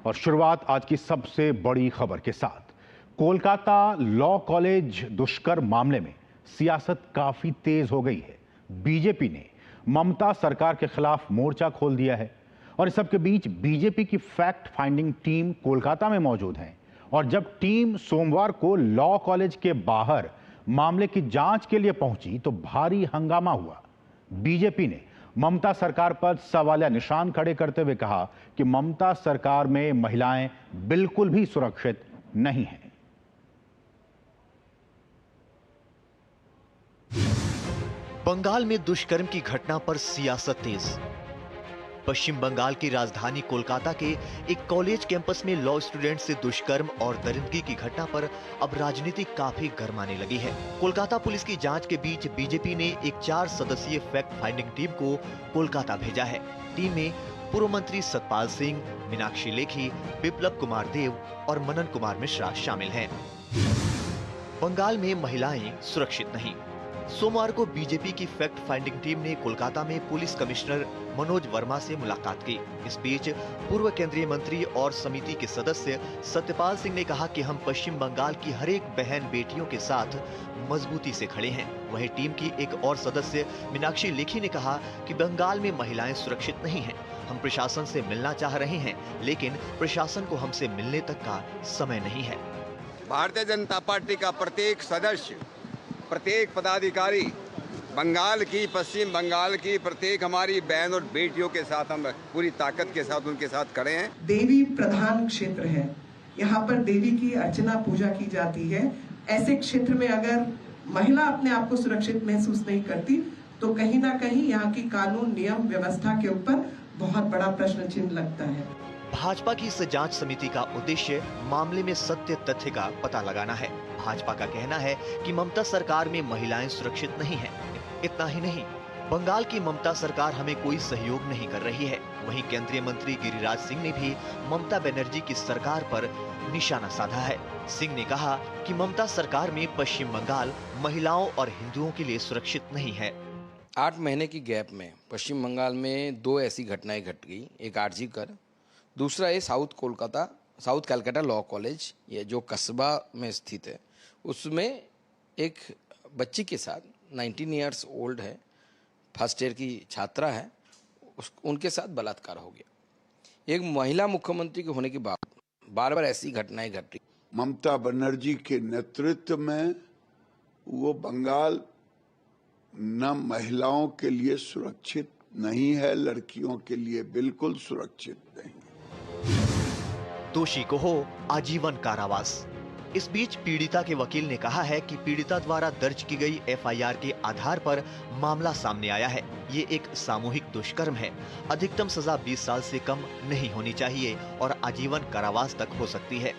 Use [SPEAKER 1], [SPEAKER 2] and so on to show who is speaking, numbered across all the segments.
[SPEAKER 1] और शुरुआत आज की सबसे बड़ी खबर के साथ। कोलकाता लॉ कॉलेज दुष्कर्म मामले में सियासत काफी तेज हो गई है। बीजेपी ने ममता सरकार के खिलाफ मोर्चा खोल दिया है और इस सब के बीच बीजेपी की फैक्ट फाइंडिंग टीम कोलकाता में मौजूद है। और जब टीम सोमवार को लॉ कॉलेज के बाहर मामले की जांच के लिए पहुंची तो भारी हंगामा हुआ। बीजेपी ने ममता सरकार पर सवालिया निशान खड़े करते हुए कहा कि ममता सरकार में महिलाएं बिल्कुल भी सुरक्षित नहीं हैं।
[SPEAKER 2] बंगाल में दुष्कर्म की घटना पर सियासत तेज। पश्चिम बंगाल की राजधानी कोलकाता के एक कॉलेज कैंपस में लॉ स्टूडेंट से दुष्कर्म और दरिंदगी की घटना पर अब राजनीति काफी गर्माने लगी है। कोलकाता पुलिस की जांच के बीच बीजेपी ने एक 4 सदस्यीय फैक्ट फाइंडिंग टीम को कोलकाता भेजा है। टीम में पूर्व मंत्री सतपाल सिंह, मीनाक्षी लेखी, बिप्लब कुमार देव और मनन कुमार मिश्रा शामिल हैं। बंगाल में महिलाएं सुरक्षित नहीं। सोमवार को बीजेपी की फैक्ट फाइंडिंग टीम ने कोलकाता में पुलिस कमिश्नर मनोज वर्मा से मुलाकात की। इस बीच पूर्व केंद्रीय मंत्री और समिति के सदस्य सत्यपाल सिंह ने कहा कि हम पश्चिम बंगाल की हर एक बहन बेटियों के साथ मजबूती से खड़े हैं। वहीं टीम की एक और सदस्य मीनाक्षी लेखी ने कहा कि बंगाल में महिलाएं सुरक्षित नहीं हैं। हम प्रशासन से मिलना चाह रहे हैं, लेकिन प्रशासन को हमसे मिलने तक का समय नहीं है।
[SPEAKER 3] भारतीय जनता पार्टी का प्रत्येक सदस्य, प्रत्येक पदाधिकारी बंगाल की, पश्चिम बंगाल की प्रत्येक हमारी बहन और बेटियों के साथ हम पूरी ताकत के साथ उनके साथ खड़े हैं।
[SPEAKER 4] देवी प्रधान क्षेत्र है, यहाँ पर देवी की अर्चना पूजा की जाती है। ऐसे क्षेत्र में अगर महिला अपने आप को सुरक्षित महसूस नहीं करती तो कहीं ना कहीं यहाँ की कानून, नियम, व्यवस्था के ऊपर बहुत बड़ा प्रश्न चिन्ह लगता है।
[SPEAKER 2] भाजपा की इस जांच समिति का उद्देश्य मामले में सत्य तथ्य का पता लगाना है। भाजपा का कहना है कि ममता सरकार में महिलाएं सुरक्षित नहीं हैं। इतना ही नहीं, बंगाल की ममता सरकार हमें कोई सहयोग नहीं कर रही है। वहीं केंद्रीय मंत्री गिरिराज सिंह ने भी ममता बनर्जी की सरकार पर निशाना साधा है। सिंह ने कहा कि ममता सरकार में पश्चिम बंगाल महिलाओं और हिंदुओं के लिए सुरक्षित नहीं है।
[SPEAKER 5] 8 महीने की गैप में पश्चिम बंगाल में 2 ऐसी घटनाएं घट गई। एक आरजी कर, दूसरा है साउथ कलकत्ता लॉ कॉलेज, ये जो कस्बा में स्थित है, उसमें एक बच्ची के साथ 19 इयर्स ओल्ड है, फर्स्ट ईयर की छात्रा है, उनके साथ बलात्कार हो गया। एक महिला मुख्यमंत्री के होने के बाद बार बार ऐसी घटनाएं घट रही।
[SPEAKER 6] ममता बनर्जी के नेतृत्व में वो बंगाल न महिलाओं के लिए सुरक्षित नहीं है, लड़कियों के लिए बिल्कुल सुरक्षित नहीं।
[SPEAKER 2] दोषी को हो आजीवन कारावास। इस बीच पीड़िता के वकील ने कहा है कि पीड़िता द्वारा दर्ज की गई एफआईआर के आधार पर मामला सामने आया है। ये एक सामूहिक दुष्कर्म है। अधिकतम सजा 20 साल से कम नहीं होनी चाहिए और आजीवन कारावास तक हो सकती है।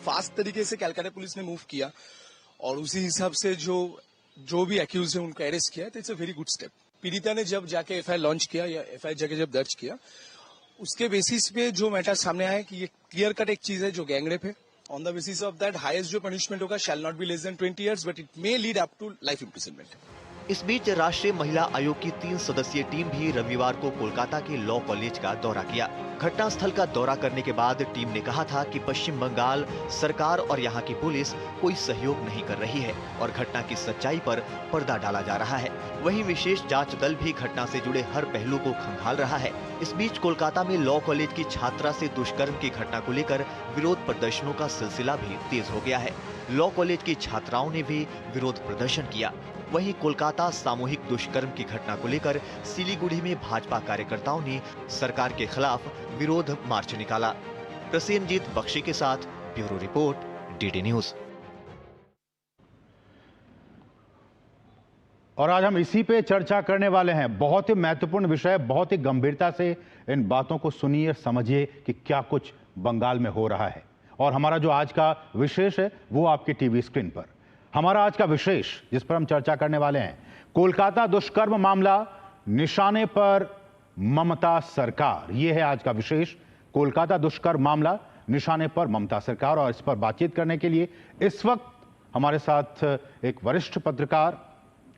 [SPEAKER 7] फास्ट तरीके से कलकत्ता पुलिस ने मूव किया और उसी हिसाब से जो भी एक्यूज है उनको अरेस्ट किया, तो it's a very good step. पीड़िता ने जब जाके एफआईआर लॉन्च किया या एफआईआर जाके जब दर्ज किया, उसके बेसिस पे जो मैटर सामने आया कि ये क्लियर कट एक चीज है जो गैंगरेप है। On the basis of that highest जो पनिशमेंट होगा shall not be less than 20 years, but it may lead up to life imprisonment.
[SPEAKER 2] इस बीच राष्ट्रीय महिला आयोग की 3 सदस्यीय टीम भी रविवार को कोलकाता के लॉ कॉलेज का दौरा किया। घटनास्थल का दौरा करने के बाद टीम ने कहा था कि पश्चिम बंगाल सरकार और यहाँ की पुलिस कोई सहयोग नहीं कर रही है और घटना की सच्चाई पर पर्दा डाला जा रहा है। वहीं विशेष जांच दल भी घटना से जुड़े हर पहलू को खंगाल रहा है। इस बीच कोलकाता में लॉ कॉलेज की छात्रा से दुष्कर्म की घटना को लेकर विरोध प्रदर्शनों का सिलसिला भी तेज हो गया है। लॉ कॉलेज की छात्राओं ने भी विरोध प्रदर्शन किया। वहीं कोलकाता सामूहिक दुष्कर्म की घटना को लेकर सिलीगुड़ी में भाजपा कार्यकर्ताओं ने सरकार के खिलाफ विरोध मार्च निकाला। प्रसेनजीत बख्शी के साथ ब्यूरो रिपोर्ट, डीडी न्यूज।
[SPEAKER 1] और आज हम इसी पे चर्चा करने वाले हैं। बहुत ही महत्वपूर्ण विषय, बहुत ही गंभीरता से इन बातों को सुनिए, समझिए कि क्या कुछ बंगाल में हो रहा है। और हमारा जो आज का विशेष है वो आपकी टीवी स्क्रीन पर। हमारा आज का विशेष जिस पर हम चर्चा करने वाले हैं, कोलकाता दुष्कर्म मामला, निशाने पर ममता सरकार। यह है आज का विशेष, कोलकाता दुष्कर्म मामला, निशाने पर ममता सरकार। और इस पर बातचीत करने के लिए इस वक्त हमारे साथ एक वरिष्ठ पत्रकार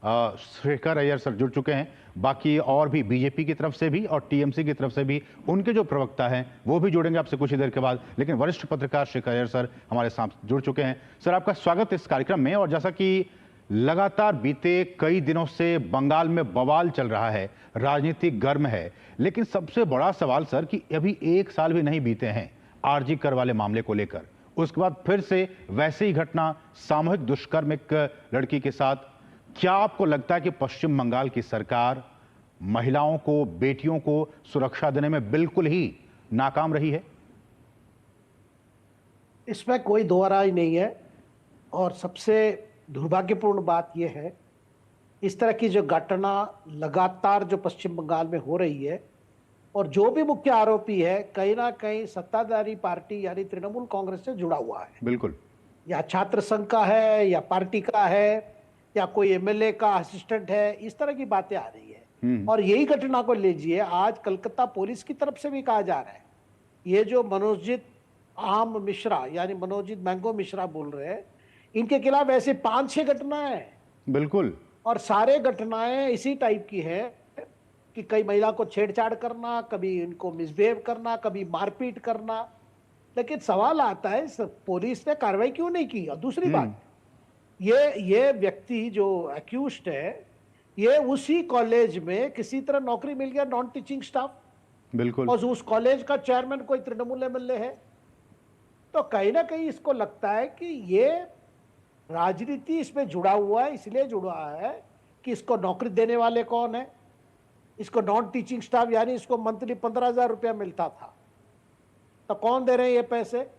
[SPEAKER 1] शेखर अय्यर सर जुड़ चुके हैं। बाकी और भी बीजेपी की तरफ से भी और टीएमसी की तरफ से भी उनके जो प्रवक्ता हैं वो भी जुड़ेंगे आपसे कुछ ही देर के बाद। लेकिन वरिष्ठ पत्रकार शेखर अय्यर सर हमारे साथ जुड़ चुके हैं। सर, आपका स्वागत इस कार्यक्रम में। और जैसा कि लगातार बीते कई दिनों से बंगाल में बवाल चल रहा है, राजनीति गर्म है, लेकिन सबसे बड़ा सवाल सर कि अभी 1 साल भी नहीं बीते हैं आरजी कर वाले मामले को लेकर। उसके बाद फिर से वैसे ही घटना, सामूहिक दुष्कर्म एक लड़की के साथ। क्या आपको लगता है कि पश्चिम बंगाल की सरकार महिलाओं को, बेटियों को सुरक्षा देने में बिल्कुल ही नाकाम रही है?
[SPEAKER 8] इसमें कोई दो राय नहीं है। और सबसे दुर्भाग्यपूर्ण बात यह है, इस तरह की जो घटना लगातार जो पश्चिम बंगाल में हो रही है, और जो भी मुख्य आरोपी है कहीं ना कहीं सत्ताधारी पार्टी यानी तृणमूल कांग्रेस से जुड़ा हुआ है।
[SPEAKER 1] बिल्कुल।
[SPEAKER 8] या छात्र संघ का है, या पार्टी का है, या कोई एमएलए का असिस्टेंट है, इस तरह की बातें आ रही है। और यही घटना को लीजिए, आज कलकत्ता पुलिस की तरफ से भी कहा जा रहा है, ये जो मनोजीत आम मिश्रा यानी मनोजीत मैंगो मिश्रा बोल रहे हैं, इनके खिलाफ ऐसे 5-6 घटनाएं हैं।
[SPEAKER 1] बिल्कुल।
[SPEAKER 8] और सारे घटनाएं इसी टाइप की है कि कई महिला को छेड़छाड़ करना, कभी इनको मिसबिहेव करना, कभी मारपीट करना। लेकिन सवाल आता है पुलिस ने कार्रवाई क्यों नहीं की? और दूसरी बात, ये व्यक्ति जो अक्यूज्ड है, ये उसी कॉलेज में किसी तरह नौकरी मिल गया, नॉन टीचिंग स्टाफ।
[SPEAKER 1] बिल्कुल।
[SPEAKER 8] और उस कॉलेज का चेयरमैन कोई तृणमूल एमएलए है। तो कहीं ना कहीं इसको लगता है कि ये राजनीति इसमें जुड़ा हुआ है। इसलिए जुड़ा है कि इसको नौकरी देने वाले कौन है, इसको नॉन टीचिंग स्टाफ यानी इसको मंथली 15,000 रुपया मिलता था, तो कौन दे रहे हैं ये पैसे?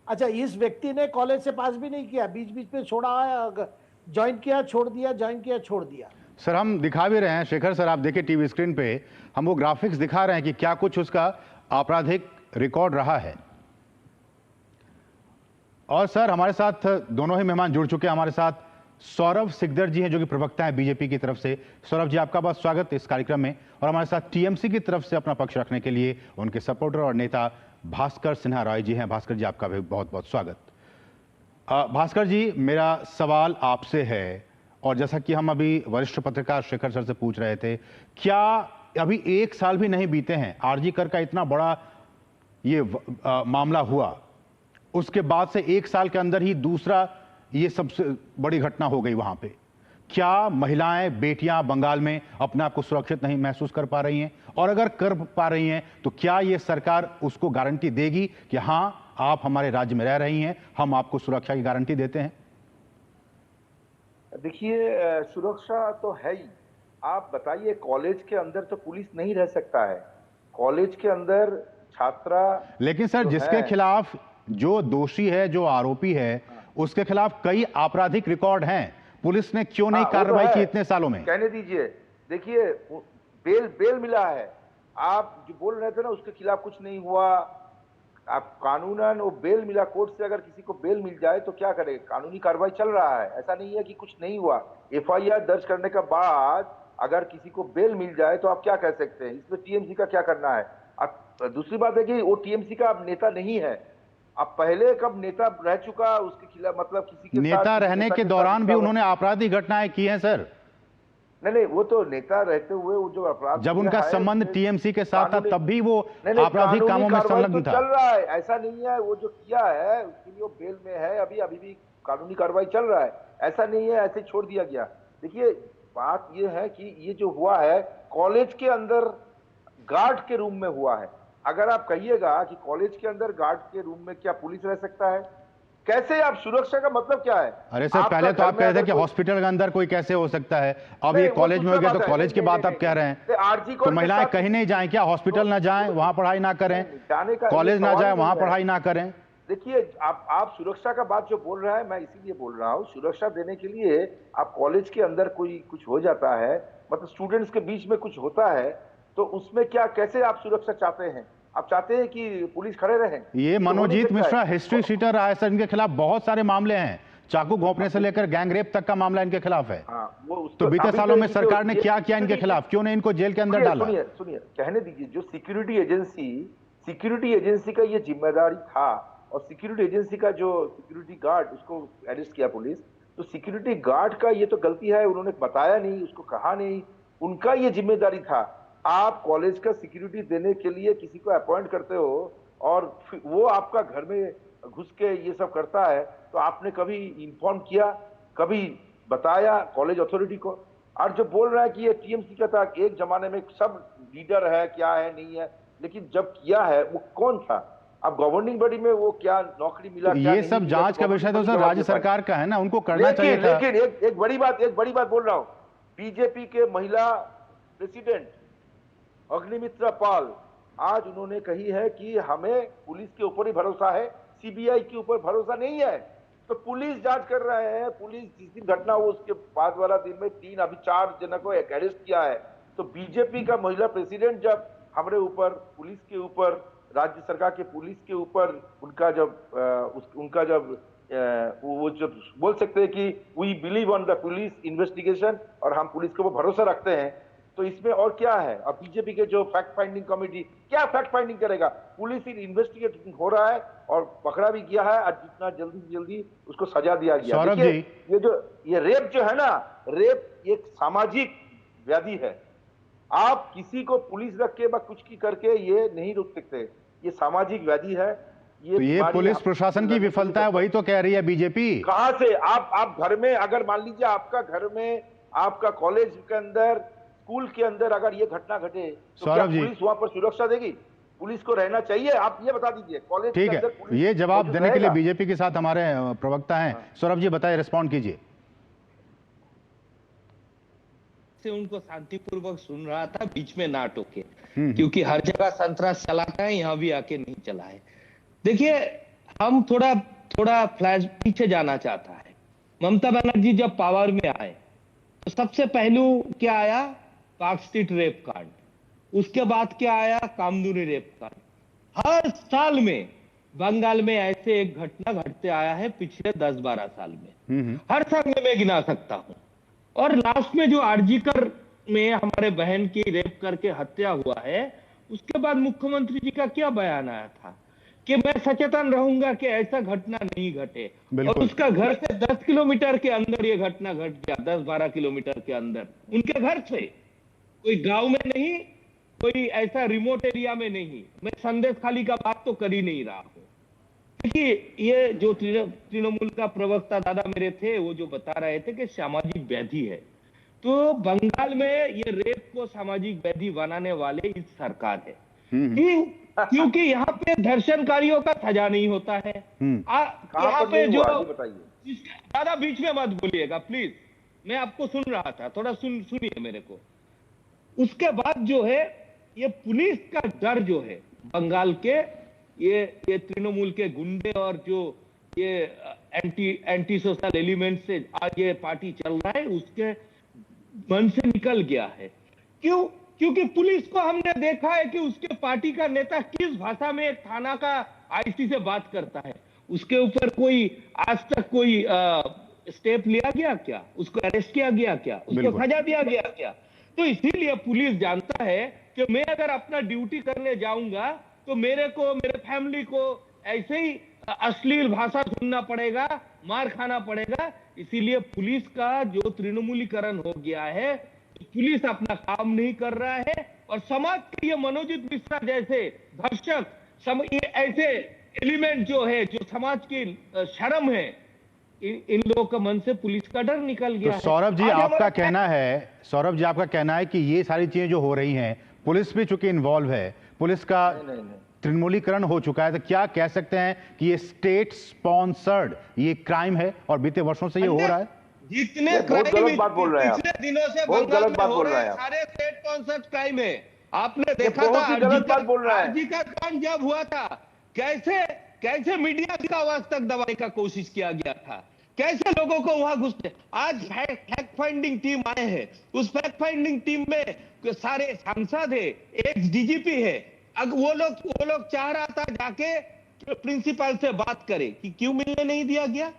[SPEAKER 8] अच्छा, इस व्यक्ति ने कॉलेज से पास भी नहीं किया, बीच बीच में छोड़ा, ज्वाइन किया, छोड़ दिया, ज्वाइन किया, छोड़ दिया।
[SPEAKER 1] सर, हम दिखा भी रहे हैं, शेखर सर आप देखिए टीवी स्क्रीन पे हम वो ग्राफिक्स दिखा रहे हैं कि क्या कुछ उसका आपराधिक रिकॉर्ड रहा है। और सर, हमारे साथ दोनों ही मेहमान जुड़ चुके हैं। हमारे साथ सौरभ सिकदर जी हैं जो कि प्रवक्ता हैं बीजेपी की तरफ से। सौरभ जी, आपका बहुत स्वागत इस कार्यक्रम में। और हमारे साथ टीएमसी की तरफ से अपना पक्ष रखने के लिए उनके सपोर्टर और नेता भास्कर सिन्हा राय जी हैं। भास्कर जी, आपका भी बहुत बहुत स्वागत। भास्कर जी, मेरा सवाल आपसे है, और जैसा कि हम अभी वरिष्ठ पत्रकार शेखर सर से पूछ रहे थे, क्या अभी 1 साल भी नहीं बीते हैं आरजी कर का इतना बड़ा ये मामला हुआ, उसके बाद से 1 साल के अंदर ही दूसरा ये सबसे बड़ी घटना हो गई वहां पे। क्या महिलाएं, बेटियां बंगाल में अपने आप को सुरक्षित नहीं महसूस कर पा रही हैं? और अगर कर पा रही हैं तो क्या ये सरकार उसको गारंटी देगी कि हां, आप हमारे राज्य में रह रही हैं, हम आपको सुरक्षा की गारंटी देते हैं?
[SPEAKER 9] देखिए, सुरक्षा तो है ही। आप बताइए, कॉलेज के अंदर तो पुलिस नहीं रह सकता है। कॉलेज के अंदर छात्रा,
[SPEAKER 1] लेकिन सर जिसके खिलाफ जो दोषी है, जो आरोपी है, उसके खिलाफ कई आपराधिक रिकॉर्ड हैं, पुलिस ने क्यों नहीं कार्रवाई की इतने सालों में?
[SPEAKER 9] कहने दीजिए। देखिए, बेल मिला है। आप जो बोल रहे थे ना, उसके खिलाफ कुछ नहीं हुआ। आप कानूनन वो बेल मिला, कोर्ट से अगर किसी को बेल मिल जाए तो क्या करे? कानूनी कार्रवाई चल रहा है, ऐसा नहीं है कि कुछ नहीं हुआ। एफआईआर दर्ज करने के बाद अगर किसी को बेल मिल जाए तो आप क्या कह सकते हैं? इसमें टीएमसी का क्या करना है? अब दूसरी बात है कि वो टीएमसी का अब नेता नहीं है। अब पहले कब नेता रह चुका, उसके खिलाफ मतलब किसी के
[SPEAKER 1] नेता रहने के दौरान भी उन्होंने आपराधिक घटनाएं की हैं सर।
[SPEAKER 9] नहीं, वो तो नेता रहते हुए वो जो अपराध,
[SPEAKER 1] जब उनका संबंध टीएमसी के साथ था तब भी वो आपराधिक कामों में संलग्न था।
[SPEAKER 9] चल रहा है, ऐसा नहीं है। वो जो किया है उसके लिए वो बेल में है, अभी भी कानूनी कार्रवाई चल रहा है। ऐसा नहीं है ऐसे छोड़ दिया गया। देखिए, बात ये है कि ये जो हुआ है कॉलेज के अंदर गार्ड के रूम में हुआ है। अगर आप कहिएगा कि कॉलेज के अंदर गार्ड के रूम में क्या पुलिस रह सकता है? कैसे? आप सुरक्षा का मतलब क्या है?
[SPEAKER 1] अरे सर, पहले तो आप कह रहे थे कि हॉस्पिटल के अंदर कोई कैसे हो सकता है, अब ये कॉलेज में हो गया तो कॉलेज की बात आप कह रहे हैं। तो महिलाएं कहीं नहीं जाएं क्या? हॉस्पिटल ना जाएं, वहां पढ़ाई ना करें, कॉलेज ना जाएं, वहां पढ़ाई ना करें?
[SPEAKER 9] देखिए, आप सुरक्षा का बात जो बोल रहा है, मैं इसीलिए बोल रहा हूँ, सुरक्षा देने के लिए आप कॉलेज के अंदर कोई कुछ हो जाता है, मतलब स्टूडेंट्स के बीच में कुछ होता है, तो उसमें क्या, कैसे आप सुरक्षा चाहते हैं? आप चाहते हैं कि पुलिस खड़े रहें?
[SPEAKER 1] ये मनोजीत मिश्रा हिस्ट्री शीटर रहा है सर, इनके खिलाफ बहुत सारे मामले हैं, चाकू घोंपने से लेकर गैंग रेप तक का मामला इनके खिलाफ है। तो बीते सालों में सरकार ने क्या किया इनके खिलाफ? क्यों नहीं इनको जेल के अंदर डाला?
[SPEAKER 9] सुनिए, कहने दीजिए। जो सिक्योरिटी एजेंसी का ये जिम्मेदारी था, और सिक्योरिटी एजेंसी का जो सिक्योरिटी गार्ड, उसको अरेस्ट किया पुलिस, तो सिक्योरिटी गार्ड का ये तो गलती है, उन्होंने बताया नहीं, उसको कहा नहीं, उनका ये जिम्मेदारी था। आप कॉलेज का सिक्योरिटी देने के लिए किसी को अपॉइंट करते हो और वो आपका घर में घुस के ये सब करता है, तो आपने कभी इन्फॉर्म किया, कभी बताया कॉलेज अथॉरिटी को? और जो बोल रहा है कि ये टीएमसी का था, एक जमाने में सब लीडर है, क्या है नहीं है, लेकिन जब किया है वो कौन था? अब गवर्निंग बॉडी में वो क्या नौकरी मिला, क्या
[SPEAKER 1] ये
[SPEAKER 9] नहीं
[SPEAKER 1] सब
[SPEAKER 9] मिला,
[SPEAKER 1] जांच का विषय तो सर राज्य सरकार का है ना, उनको करना चाहिए था।
[SPEAKER 9] लेकिन एक बड़ी बात बोल रहा हूं, बीजेपी के महिला प्रेसिडेंट अग्निमित्रा पाल आज उन्होंने कही है कि हमें पुलिस के ऊपर ही भरोसा है, सीबीआई के ऊपर भरोसा नहीं है। तो पुलिस जांच कर रहे हैं, पुलिस जिस दिन घटना हो उसके बाद वाला दिन में अभी 4 जनों को अरेस्ट किया है। तो बीजेपी का महिला प्रेसिडेंट जब हमारे ऊपर, पुलिस के ऊपर, राज्य सरकार के पुलिस के ऊपर उनका जब वो जब बोल सकते हैं कि we believe on the police investigation और हम पुलिस के ऊपर भरोसा रखते हैं, तो इसमें और क्या है? अब बीजेपी के जो फैक्ट फाइंडिंग कमेटी क्या फैक्ट फाइंडिंग करेगा? पुलिस इन्वेस्टिगेटिंग हो रहा है और पकड़ा भी गया है, आज जितना जल्दी से जल्दी उसको सजा दिया गया।
[SPEAKER 1] सौरभ जी,
[SPEAKER 9] ये रेप जो है ना, रेप एक सामाजिक व्याधि है। आप किसी को पुलिस रख के कुछ की करके ये नहीं रोक सकते, ये सामाजिक व्याधि है।
[SPEAKER 1] ये पुलिस प्रशासन की विफलता है, वही तो कह रही है बीजेपी।
[SPEAKER 9] कहां से? आप घर में, अगर मान लीजिए आपका घर में, आपका कॉलेज के अंदर, स्कूल के अंदर अगर ये घटना घटे तो क्या पुलिस वहां पर सुरक्षा देगी? पुलिस को रहना चाहिए? आप ये बता दीजिए कॉलेज के अंदर।
[SPEAKER 1] ठीक है, ये जवाब देने के लिए बीजेपी के साथ हमारे प्रवक्ता हैं। सौरभ जी बताइए, रिस्पॉन्ड कीजिए।
[SPEAKER 10] से उनको शांतिपूर्वक सुन रहा था, बीच में ना टोके, क्योंकि हर जगह संतरास चलाता है, यहाँ भी आके नहीं चला है। देखिए, हम थोड़ा फ्लैश पीछे जाना चाहता है। ममता बनर्जी जब पावर में आए तो सबसे पहलू क्या आया? पार्क स्ट्रीट रेप कांड। उसके बाद क्या आया? कामदूनी रेप कांड। हर साल में बंगाल में ऐसे एक घटना घटते आया है पिछले 10-12 साल में। हर साल में मैं गिना सकता हूं। और लास्ट में जो आरजीकर में हमारे बहन की रेप करके हत्या हुआ है, उसके बाद मुख्यमंत्री जी का क्या बयान आया था कि मैं सचेतन रहूंगा कि ऐसा घटना नहीं घटे। और उसका घर से 10 किलोमीटर के अंदर ये घटना घट गया, 10-12 किलोमीटर के अंदर, उनके घर से, कोई गांव में नहीं, कोई ऐसा रिमोट एरिया में नहीं। मैं संदेश खाली का बात तो कर ही नहीं रहा हूं। देखिए, ये जो तृणमूल का प्रवक्ता दादा मेरे थे, वो जो बता रहे थे कि सामाजिक व्याधि है, तो बंगाल में ये रेप को सामाजिक व्याधि बनाने वाले इस सरकार है। क्योंकि यहाँ पे धर्षणकारियों का सजा नहीं होता है। यहाँ पे जो, दादा बीच में मत बोलिएगा प्लीज, मैं आपको सुन रहा था, थोड़ा सुनिए मेरे को। उसके बाद जो है, ये पुलिस का डर जो है बंगाल के, ये तृणमूल के गुंडे और जो ये एंटी सोशल एलिमेंट से आज ये पार्टी चल रहा है, उसके मन से निकल गया है। क्यों? क्योंकि पुलिस को हमने देखा है कि उसके पार्टी का नेता किस भाषा में एक थाना का आईसी से बात करता है। उसके ऊपर कोई आज तक कोई स्टेप लिया गया क्या? उसको अरेस्ट किया गया क्या? उसको सजा दिया गया क्या? तो इसीलिए पुलिस जानता है कि मैं अगर अपना ड्यूटी करने जाऊंगा तो मेरे को, मेरे फैमिली को ऐसे ही अश्लील भाषा सुनना पड़ेगा, मार खाना पड़ेगा। इसीलिए पुलिस का जो तृणमूलीकरण हो गया है, पुलिस अपना काम नहीं कर रहा है और समाज के ये मनोजित मिश्रा जैसे धर्षक, ये ऐसे एलिमेंट जो है, जो समाज की शर्म है, इन लोगों का मन से पुलिस का डर निकल गया।
[SPEAKER 1] तो सौरभ जी आपका कहना है कि ये सारी चीजें जो हो रही हैं, पुलिस भी चूंकि इन्वॉल्व है, पुलिस का तृणमूलीकरण हो चुका है, तो क्या कह सकते हैं कि ये स्टेट स्पॉन्सर्ड ये क्राइम है और बीते वर्षों से ये हो रहा है?
[SPEAKER 10] जितने
[SPEAKER 9] बहुत गलत बात बोल रहे हैं,
[SPEAKER 10] पिछले दिनों से
[SPEAKER 9] बहुत गलत बात बोल रहे हैं,
[SPEAKER 10] सारे स्टेट स्पॉन्सर्ड क्राइम है। आपने देखा था आरजी का कांड जब हुआ था, कैसे मीडिया की आवाज तक दबाने का कोशिश किया गया था, कैसे लोगों को वहां घुसते। आज फैक्ट फाइंडिंग टीम आए हैं, उस फैक्ट फाइंडिंग टीम में सारे सांसद है, एक्स डीजीपी है। अब वो लोग चाह रहा था जाके प्रिंसिपल से बात करे कि क्यों मिलने नहीं दिया गया।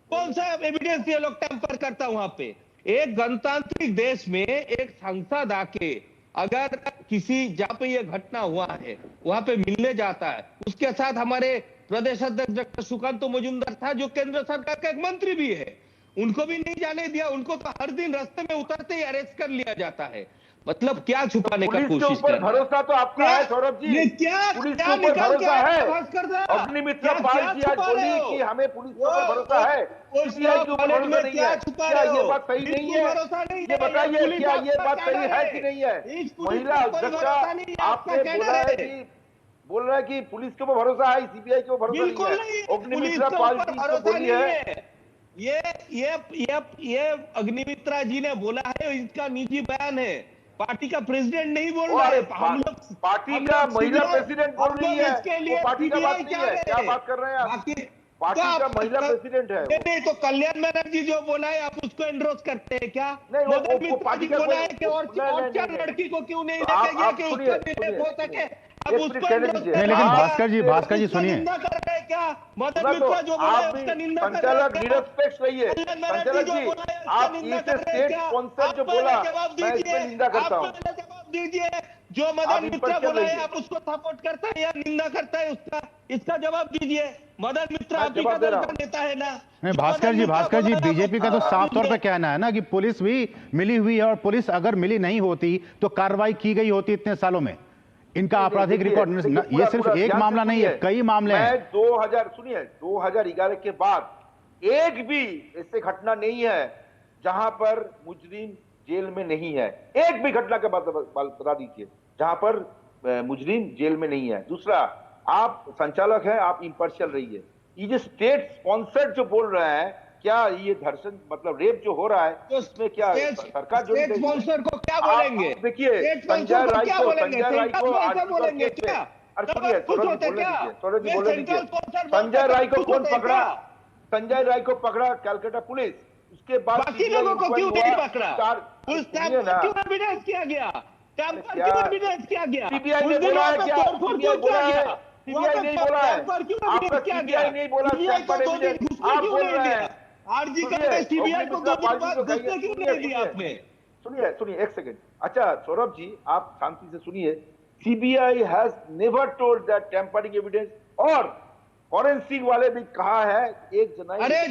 [SPEAKER 10] कौन सा एविडेंस ये लोग टेम्पर करता वहां पे? एक गणतांत्रिक देश में एक सांसद आके अगर किसी, जहां पे ये घटना हुआ है वहां पे मिलने जाता है, उसके साथ हमारे प्रदेश अध्यक्ष डॉक्टर सुकांत मजूमदार था, जो केंद्र सरकार का एक मंत्री भी है, उनको भी नहीं जाने दिया। उनको तो हर दिन रास्ते में उतरते ही अरेस्ट कर लिया जाता है। मतलब क्या छुपाने का
[SPEAKER 9] पुलिस के
[SPEAKER 10] कोशिश
[SPEAKER 9] ऊपर
[SPEAKER 10] कर रहे हैं?
[SPEAKER 9] भरोसा तो आपका है सौरभ जी,
[SPEAKER 10] ये क्या
[SPEAKER 9] पुलिस
[SPEAKER 10] क्या
[SPEAKER 9] के ऊपर
[SPEAKER 10] निकाल के
[SPEAKER 9] भरोसा
[SPEAKER 10] आया
[SPEAKER 9] है।
[SPEAKER 10] भास्कर दा?
[SPEAKER 9] अग्निमित्रा
[SPEAKER 10] क्या
[SPEAKER 9] पाल
[SPEAKER 10] क्या
[SPEAKER 9] की आज
[SPEAKER 10] छुपा रहे
[SPEAKER 9] बोली
[SPEAKER 10] हो?
[SPEAKER 9] कि हमें पुलिस के ऊपर भरोसा है,
[SPEAKER 10] उस
[SPEAKER 9] सीबीआई के ऊपर
[SPEAKER 10] कॉलेज
[SPEAKER 9] भरोसा
[SPEAKER 10] में
[SPEAKER 9] नहीं
[SPEAKER 10] क्या
[SPEAKER 9] है।
[SPEAKER 10] छुपा
[SPEAKER 9] क्या
[SPEAKER 10] रहे
[SPEAKER 9] ये
[SPEAKER 10] हो?
[SPEAKER 9] बात सही नहीं
[SPEAKER 10] बिल्कुल
[SPEAKER 9] है?
[SPEAKER 10] भरोसा नहीं
[SPEAKER 9] ये
[SPEAKER 10] है।
[SPEAKER 9] बताइए
[SPEAKER 10] पुलिस
[SPEAKER 9] क्या ये
[SPEAKER 10] आपका
[SPEAKER 9] बात सही
[SPEAKER 10] कहना
[SPEAKER 9] है कि नहीं है?
[SPEAKER 10] इस पुलिस
[SPEAKER 9] महिला
[SPEAKER 10] पर कोई
[SPEAKER 9] अध्यक्ष
[SPEAKER 10] भरोसा नहीं है, आपका
[SPEAKER 9] आपने
[SPEAKER 10] कहना
[SPEAKER 9] बोला है
[SPEAKER 10] है।
[SPEAKER 9] कि बोल रहा है कि पुलिस के ऊपर भरोसा है, सीबीआई के ऊपर भरोसा
[SPEAKER 10] बिल्कुल
[SPEAKER 9] नहीं
[SPEAKER 10] नहीं
[SPEAKER 9] है।
[SPEAKER 10] है, पुलिस
[SPEAKER 9] अग्निमित्रा
[SPEAKER 10] के
[SPEAKER 9] पाल
[SPEAKER 10] ऊपर
[SPEAKER 9] जी को
[SPEAKER 10] भरोसा
[SPEAKER 9] बोली
[SPEAKER 10] नहीं
[SPEAKER 9] है।
[SPEAKER 10] है। ये अग्निमित्रा जी ने बोला है, इसका निजी बयान है, पार्टी का प्रेसिडेंट नहीं बोल रहा है। हम लोग
[SPEAKER 9] पार्टी का महिला प्रेसिडेंट बोल रही है,
[SPEAKER 10] इसके लिए
[SPEAKER 9] वो पार्टी का बात
[SPEAKER 10] CBI
[SPEAKER 9] नहीं है। क्या बात कर रहे हैं आप?
[SPEAKER 10] बाकी
[SPEAKER 9] पार्टी
[SPEAKER 10] तो
[SPEAKER 9] का
[SPEAKER 10] आप-
[SPEAKER 9] महिला प्रेसिडेंट है वो।
[SPEAKER 10] नहीं तो कल्याण बनर्जी जो बोला है, आप उसको एंडोर्स करते हैं क्या?
[SPEAKER 9] नहीं, वो
[SPEAKER 10] मदन मित्रा
[SPEAKER 9] पार्टी
[SPEAKER 10] जी
[SPEAKER 9] का
[SPEAKER 10] बोला
[SPEAKER 9] कोई-
[SPEAKER 10] है कि और
[SPEAKER 9] नहीं,
[SPEAKER 10] क्या
[SPEAKER 9] नहीं।
[SPEAKER 10] लड़की को क्यों नहीं
[SPEAKER 9] तो
[SPEAKER 10] लेके गया
[SPEAKER 9] आप
[SPEAKER 10] कि
[SPEAKER 9] सुनिए,
[SPEAKER 10] उसका भी रेप हो सके? अब
[SPEAKER 9] एक
[SPEAKER 10] उसको
[SPEAKER 9] मिनट कहने
[SPEAKER 10] endorse
[SPEAKER 9] दीजिए।
[SPEAKER 10] कर
[SPEAKER 1] नहीं, लेकिन
[SPEAKER 10] रहे हैं।
[SPEAKER 1] भास्कर जी
[SPEAKER 10] उसका
[SPEAKER 1] सुनिए।
[SPEAKER 10] निंदा कर रहे हैं क्या? मदन
[SPEAKER 9] सुना तो,
[SPEAKER 10] मित्रा जो बोला है
[SPEAKER 9] आप भी
[SPEAKER 10] उसका निंदा कर रहे हैं
[SPEAKER 9] संचालक
[SPEAKER 10] क्या?
[SPEAKER 9] निरपेक्ष रहिए।
[SPEAKER 10] कल्याण बनर्जी
[SPEAKER 9] संचालक
[SPEAKER 10] जो
[SPEAKER 9] जी,
[SPEAKER 10] बोला है उसका
[SPEAKER 9] आप
[SPEAKER 10] निंदा
[SPEAKER 9] इसे
[SPEAKER 10] कर रहे हैं
[SPEAKER 9] स्टेट
[SPEAKER 10] क्या?
[SPEAKER 9] कॉन्सेप्ट जो
[SPEAKER 10] आप
[SPEAKER 9] बोला,
[SPEAKER 10] पहले जवाब
[SPEAKER 9] मैं इस
[SPEAKER 10] दीजिए।
[SPEAKER 9] पे निंदा करता
[SPEAKER 10] आप
[SPEAKER 9] हूँ।
[SPEAKER 10] पहले जवाब दीजिए। जो
[SPEAKER 9] आप
[SPEAKER 10] मदन मित्रा
[SPEAKER 9] impartial
[SPEAKER 10] बोला है,
[SPEAKER 9] रहिए।
[SPEAKER 10] आप उसको सपोर्ट करता है या निंदा करता है उसका? इसका जवाब दीजिए। मदन मित्रा
[SPEAKER 9] मैं
[SPEAKER 10] आप ही
[SPEAKER 9] जवाब
[SPEAKER 10] का
[SPEAKER 9] दे
[SPEAKER 10] दल
[SPEAKER 9] रहा
[SPEAKER 10] का
[SPEAKER 9] हूँ।
[SPEAKER 10] नेता है ना?
[SPEAKER 1] नहीं,
[SPEAKER 10] जो
[SPEAKER 1] भास्कर
[SPEAKER 10] मदन
[SPEAKER 1] जी
[SPEAKER 10] मित्रा बोला है,
[SPEAKER 1] बीजेपी का तो
[SPEAKER 10] आप
[SPEAKER 1] साफ तौर पे
[SPEAKER 10] दीजिए।
[SPEAKER 1] कहना है ना कि पुलिस भी मिली हुई है, और पुलिस अगर मिली नहीं होती तो कार्रवाई की गई होती इतने सालों में। इनका आपराधिक रिकॉर्ड ये सिर्फ एक मामला नहीं है, कई मामले हैं।
[SPEAKER 9] 2011 के बाद एक भी ऐसे घटना नहीं है जहां पर मुजरिम जेल में नहीं है। एक भी घटना के बाद बता दीजिए जहां पर मुजरिम जेल में नहीं है। दूसरा, आप संचालक हैं, आप इम्पार्शियल रहिए। ये जो स्टेट स्पॉन्सर्ड जो बोल रहे हैं, क्या ये धर्षण मतलब रेप जो हो रहा है,
[SPEAKER 10] तो
[SPEAKER 9] इसमें क्या सरकार जो
[SPEAKER 10] स्टेट स्पॉन्सर को क्या बोलेंगे?
[SPEAKER 9] देखिए संजय राय
[SPEAKER 10] क्या
[SPEAKER 9] को
[SPEAKER 10] बोलेंगे? बोलेंगे क्या?
[SPEAKER 9] अरे सुनिए,
[SPEAKER 10] खुश होते
[SPEAKER 9] बोलने
[SPEAKER 10] क्या?
[SPEAKER 9] दीजिए, सौरभ जी
[SPEAKER 10] ये
[SPEAKER 9] बोलने
[SPEAKER 10] सेंट्रल
[SPEAKER 9] दीजिए।
[SPEAKER 10] स्पॉन्सर
[SPEAKER 9] संजय राय को
[SPEAKER 10] खुश
[SPEAKER 9] कौन
[SPEAKER 10] होते हैं
[SPEAKER 9] पकड़ा?
[SPEAKER 10] क्या?
[SPEAKER 9] संजय राय को पकड़ा कलकत्ता पुलिस। उसके बाद
[SPEAKER 10] बाकी
[SPEAKER 9] CBI
[SPEAKER 10] लोगों को
[SPEAKER 9] इंक्वायरी
[SPEAKER 10] क्यों
[SPEAKER 9] हुआ।
[SPEAKER 10] नहीं पकड़ा? उस टाइम
[SPEAKER 9] सुनिए
[SPEAKER 10] पर
[SPEAKER 9] ना,
[SPEAKER 10] क्यों एविडेंस किया गया? टाइम पर
[SPEAKER 9] क्या?
[SPEAKER 10] क्यों एविडेंस किया गया?
[SPEAKER 9] सीबीआई
[SPEAKER 10] उस
[SPEAKER 9] ने
[SPEAKER 10] दिन
[SPEAKER 9] बोला है
[SPEAKER 10] वहाँ पे
[SPEAKER 9] क्या?
[SPEAKER 10] तोड़फोड़
[SPEAKER 9] सीबीआई
[SPEAKER 10] क्यों
[SPEAKER 9] बोला
[SPEAKER 10] किया
[SPEAKER 9] है?
[SPEAKER 10] गया?
[SPEAKER 9] सीबीआई
[SPEAKER 10] वहाँ पे
[SPEAKER 9] नहीं बोला है।
[SPEAKER 10] टाइम पर क्यों
[SPEAKER 9] आपका
[SPEAKER 10] एविडेंस किया
[SPEAKER 9] सीबीआई
[SPEAKER 10] गया?
[SPEAKER 9] नहीं बोला,
[SPEAKER 10] सीबीआई को 2 दिन
[SPEAKER 9] evidence।
[SPEAKER 10] घुसने
[SPEAKER 9] आप
[SPEAKER 10] क्यों
[SPEAKER 9] बोल
[SPEAKER 10] नहीं
[SPEAKER 9] रहे
[SPEAKER 10] दिया?
[SPEAKER 9] हैं।
[SPEAKER 10] आरजी का
[SPEAKER 9] सुनिए,
[SPEAKER 10] सीबीआई को 2 दिन बाद घुसने क्यों नहीं दिया आपने?
[SPEAKER 9] सुनिए एक सेकंड। अच्छा सौरभ जी, आप शांति से सुनिए। CBI has never told that tampering evidence, और फॉरेंसिक वाले भी कहा है एक जनाई
[SPEAKER 10] अरे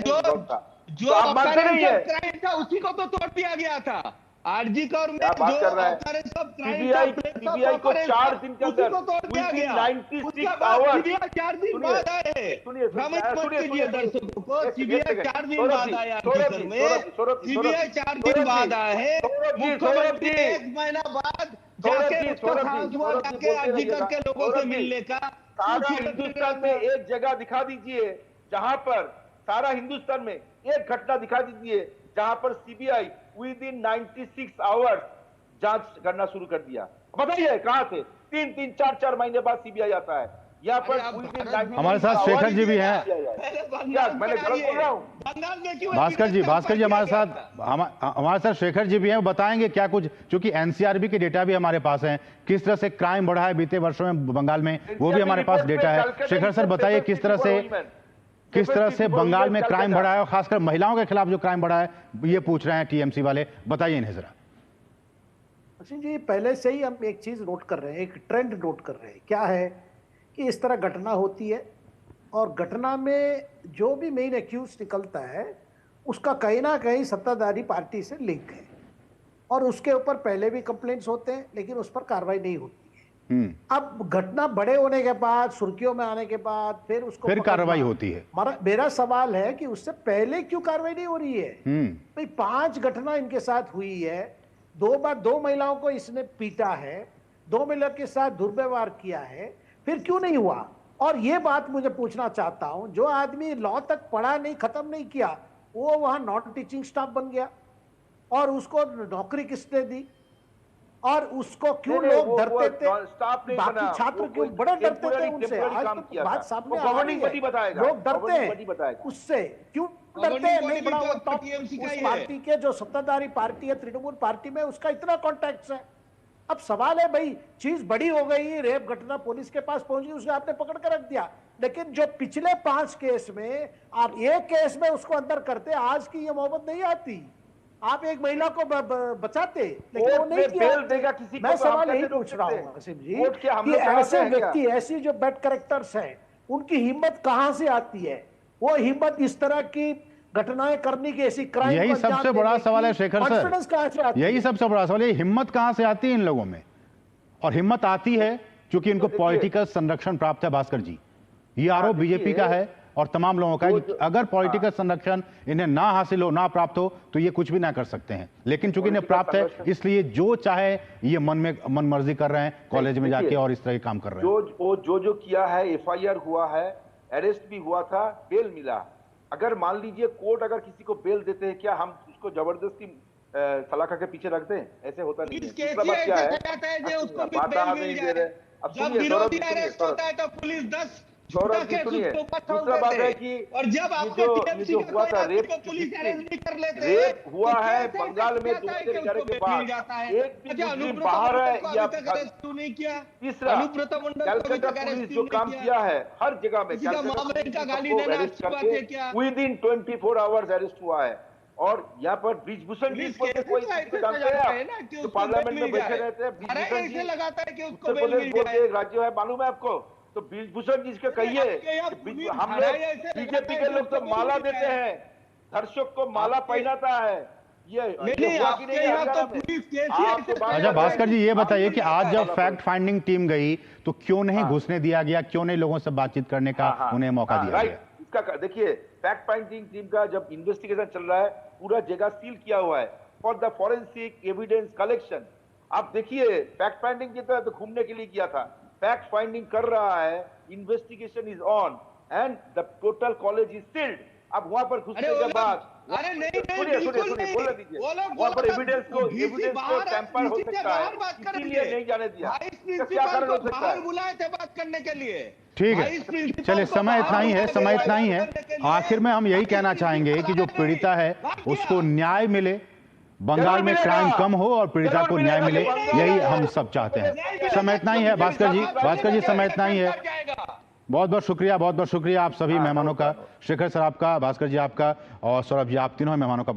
[SPEAKER 10] जो
[SPEAKER 9] आप मानते नहीं है।
[SPEAKER 10] क्राइम था उसी को तो तोड़ दिया गया था। आरजी कर में
[SPEAKER 9] क्या बात कर रहा है? सीबीआई को 4 दिन के अंदर
[SPEAKER 10] उसको तोड़ दिया गया।
[SPEAKER 9] 96
[SPEAKER 10] उसके बाद
[SPEAKER 9] आवर्स
[SPEAKER 10] सीबीआई 4 दिन बाद आए।
[SPEAKER 9] सुनिए
[SPEAKER 10] भ्रमित मत कीजिए दर्शकों को। सीबीआई 4 दिन बाद आया
[SPEAKER 9] सौरभ जी,
[SPEAKER 10] सीबीआई 4 दिन बाद आया है। मुख्यमंत्री 1 महीना बाद जाके उसको सांस हुआ जाके आरजी करके लोगों से मिलने का।
[SPEAKER 9] सारा हिंदुस्तान में एक जगह दिखा दीजिए जहां पर, सारा हिंदुस्तान में एक घटना दिखा दीजिए जहां पर सीबीआई विद इन 96 आवर्स जांच करना शुरू कर दिया। बताइए कहां से 3-3, 4-4 महीने बाद सीबीआई आता है यहाँ पर।
[SPEAKER 1] हमारे साथ शेखर जी भी हैं।
[SPEAKER 9] मैंने गलत बोल रहा हूँ?
[SPEAKER 10] बंगाल में क्यों
[SPEAKER 1] भास्कर जी हमारे साथ शेखर जी भी हैं, वो बताएंगे क्या कुछ, क्योंकि एनसीआरबी के डेटा भी हमारे पास हैं, किस तरह से क्राइम बढ़ा है बीते वर्षों में बंगाल में, वो भी हमारे पास डेटा है। शेखर सर बताइए किस तरह से बंगाल में क्राइम बढ़ा है, और खासकर महिलाओं के खिलाफ जो क्राइम बढ़ा है, ये पूछ रहे हैं टीएमसी वाले, बताइए इन्हें जरा।
[SPEAKER 8] अश्विन जी, पहले से ही हम एक चीज नोट कर रहे हैं, एक ट्रेंड नोट कर रहे हैं। क्या है कि इस तरह घटना होती है और घटना में जो भी मेन एक्यूज निकलता है उसका कहीं ना कहीं सत्ताधारी पार्टी से लिंक है, और उसके ऊपर पहले भी कंप्लेंट्स होते हैं लेकिन उस पर कार्रवाई नहीं होती है। अब घटना बड़े होने के बाद, सुर्खियों में आने के बाद फिर
[SPEAKER 1] कार्रवाई होती है।
[SPEAKER 8] मेरा सवाल है कि उससे पहले क्यों कार्रवाई नहीं हो रही है? भाई 5 घटना इनके साथ हुई है, 2 बार 2 महिलाओं को इसने पीटा है, 2 महिलाओं के साथ दुर्व्यवहार किया है, फिर क्यों नहीं हुआ? और ये बात मुझे पूछना चाहता हूं, जो आदमी लॉ तक पढ़ा नहीं, खत्म नहीं किया, वो वहां नॉन टीचिंग स्टाफ बन गया, और उसको नौकरी किसने दी? और उसको क्यों लोग डरते थे? बाकी छात्र क्यों बड़े डरते थे उनसे? आज तो बात सामने आ रही है, लोग डरते हैं उससे। क्यों डरते हैं? नहीं बड़ा वो टॉप उस पार्टी के जो सत्ताधारी पार्टी है तृणमूल पार्टी में, उसका इतना कॉन्टैक्ट है। अब सवाल है भाई, चीज बड़ी हो गई, रेप घटना पुलिस के पास पहुंची, उसे आपने पकड़ कर रख दिया, लेकिन जो पिछले 5 केस में आप एक केस में उसको अंदर करते, आज की ये मोहब्बत नहीं आती। आप एक महिला को बचाते, लेकिन वो नहीं किया। मैं सवाल यही पूछ रहा हूँ आसिफ जी कि ऐसे व्यक्ति, ऐसी जो बैड कैरेक्टर्स हैं, उनकी हिम्मत कहां से आती है? वो हिम्मत इस तरह की घटनाएं करने की, ऐसी क्राइम
[SPEAKER 1] यही सबसे बड़ा सवाल है शेखर
[SPEAKER 8] कॉन्फिडेंस कहां से
[SPEAKER 1] सर,
[SPEAKER 8] आती
[SPEAKER 1] यही
[SPEAKER 8] है?
[SPEAKER 1] सबसे बड़ा सवाल है, हिम्मत कहां से आती है इन लोगों में? और हिम्मत आती है क्योंकि इनको पॉलिटिकल संरक्षण प्राप्त है। भास्कर जी, ये आरोप बीजेपी का है और तमाम लोगों का है कि अगर पॉलिटिकल संरक्षण इन्हें ना हासिल हो, ना प्राप्त हो, तो ये कुछ भी ना कर सकते हैं। लेकिन चूंकि इन्हें प्राप्त है, इसलिए जो चाहे ये मन मर्जी कर रहे हैं, कॉलेज में जाके और इस तरह के काम कर रहे हैं।
[SPEAKER 9] जो किया है, एफआईआर हुआ है, अरेस्ट भी हुआ था, बेल मिला। अगर मान लीजिए कोर्ट अगर किसी को बेल देते हैं, क्या हम उसको जबरदस्ती सलाखा के पीछे रख दें? ऐसे होता नहीं है। दूसरा बात क्या है, बात आप नहीं दे रहे। अब सुनिए सौरभ जी, सौरभ जी सुनिए, दूसरा बात है कि
[SPEAKER 10] और जब
[SPEAKER 9] ये जो हुआ था रेप हुआ है बंगाल में 2 घंटे के बाद, एक भी मुस्लिम बाहर है या तीसरा कलकत्ता पुलिस जो काम किया है हर जगह में, अरेस्ट करके विद इन 24 आवर्स अरेस्ट हुआ है। और यहाँ पर ब्रिजभूषण जी को कोई जानते हैं तो पार्लियामेंट में बैठे रहते हैं, ब्रिजभूषण जी उत्तर प्रदेश बोर्ड के एक राज्य है, मालूम है आपको? तो ब्रिजभूषण जी को कहिए, हम लोग बीजेपी के लोग तो माला देते हैं, दर्शक को माला पहनाता है, ये हुआ कि नहीं?
[SPEAKER 1] अच्छा भास्कर जी, ये बताइए कि आज जब फैक्ट फाइंडिंग टीम गई तो क्यों नहीं घुसने दिया गया, क्यों नहीं लोगों से बातचीत करने का उन्हें मौका दिया गया?
[SPEAKER 9] इसका देखिए, फैक्ट फाइंडिंग टीम का जब इन्वेस्टिगेशन चल रहा है, पूरा जगह सील किया हुआ है for the forensic evidence collection. आप देखिए, फैक्ट फाइंडिंग की तरह तो घूमने के लिए किया था, फैक्ट फाइंडिंग कर रहा है, investigation is on and the total college is sealed. अब वहां पर घुसने के बाद सुनिए बोलने दीजिए, वहां पर एविडेंस को टैंपर हो सकता है, इसीलिए नहीं जाने दिया। क्या कारण हो सकता है?
[SPEAKER 10] बुलाए थे बात करने के लिए।
[SPEAKER 1] ठीक है, चलिए समय इतना ही है। आखिर में हम यही कहना चाहेंगे कि जो पीड़िता है उसको न्याय मिले, बंगाल में क्राइम कम हो और पीड़िता को न्याय मिले, यही हम सब चाहते हैं। समय इतना ही है भास्कर जी, समय इतना ही है। बहुत बहुत शुक्रिया आप सभी मेहमानों का, शेखर सर आपका, भास्कर जी आपका और सौरभ जी, आप तीनों मेहमानों का बहुत